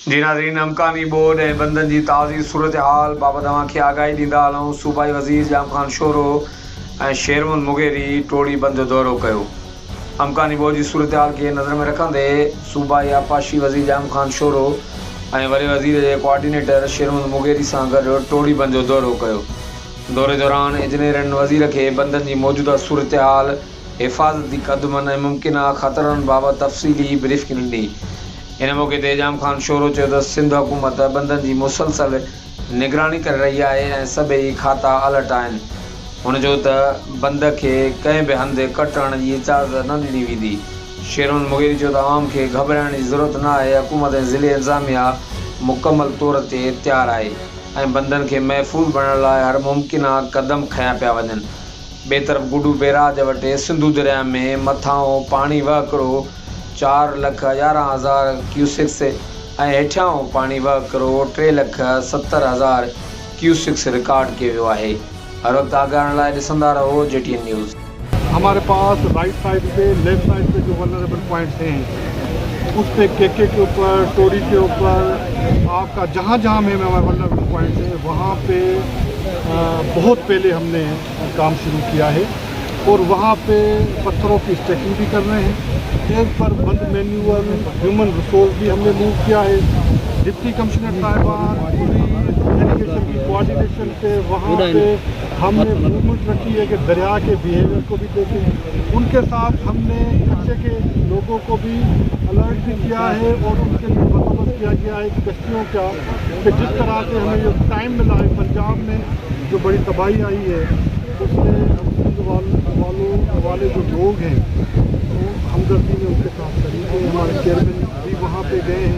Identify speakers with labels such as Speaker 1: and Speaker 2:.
Speaker 1: जी नाज़रीन, हमकानी बोर्ड ऐं बंदनि जी ताज़ी सूरत हाल बाबति तव्हांखे आगाही ॾींदा हलूं। सूबाई वज़ीर जाम ख़ान शोरो ऐं शेरमुन मुगेरी टोड़ी बंदि जो दौरो कयो। हमकानी बोर्ड जी सूरत हाल खे नज़र में रखंदे सूबाई आपाशी वज़ीर जाम ख़ान शोरो ऐं वॾे वज़ीर जे कोआर्डिनेटर शेरमुन मुगेरी सां गॾु टोड़ी बंदि जो दौरो कयो। दौरे दौरान इंजीनियरनि वज़ीर खे बंदनि जी मौजूदा सूरत हाल, हिफ़ाज़ती क़दमनि ऐं मुमकिना ख़तरनि बाबति तफ़सीली ब्रीफिंग ॾिनी। इन मौक़े ते जाम ख़ान शोरो चयो त सिंध हुकूमत बंदनि जी मुसलसल निगरानी करे रही आहे ऐं सभई खाता अलर्ट आहिनि। हुन चयो त बंदि खे कंहिं बि हंधि कटण जी इजाज़त न ॾिनी वेंदी। शेरमुन मुगेरी चयो त आवाम खे घबराइण जी ज़रूरत न आहे। हुकूमत ऐं ज़िले इंतिज़ामिया मुकमल तौर ते तयारु आहे ऐं बंदनि खे महफ़ूज़ बणाइण लाइ हर मुमकिना क़दम खयां पिया वञनि। ॿिए तरफ़ गुडू बैराज वटि सिंधु दरिया में मथां पाणी वहकिरो 4,11,000 क्यूसिक्स ऐं हेठियां पाणी वहकिरो 3,70,000 क्यूसिक्स रिकॉर्ड कयो वियो आहे। हर वक़्तु आगाहण लाइ ॾिसंदा रहो JTN न्यूज़।
Speaker 2: हमारे पास राइट साइड पे, लेफ्ट साइड पे जो वल्नरेबल पॉइंट्स हैं उस पे केके के ऊपर, टोड़ी के ऊपर, आपका जहाँ जहाँ में हमारे वल्नरेबल पॉइंट्स हैं वहाँ पे बहुत पहले हमने काम शुरू किया है और वहाँ पे पत्थरों की स्टैकिंग भी कर रहे हैं। एज पर बंद मैन्यूअल ह्यूमन रिसोर्स भी हमने मूव किया है। डिप्टी कमिश्नर साहिबान एजुकेशन की कोऑर्डिनेशन से वहाँ पे हमने मूवमेंट रखी है कि दरिया के बिहेवियर को भी देखें। उनके साथ हमने कच्चे के लोगों को भी अलर्ट भी किया है और उनके लिए बंदोबस्त किया गया है कश्तियों का, कि जिस तरह से हमें जो टाइम मिला है पंजाब में जो बड़ी तबाही आई है उससे वाले जो लोग हैं वो हमदर्दी में उनके साथ खड़ी है। हमारे चेयरमैन भी वहाँ पे गए हैं।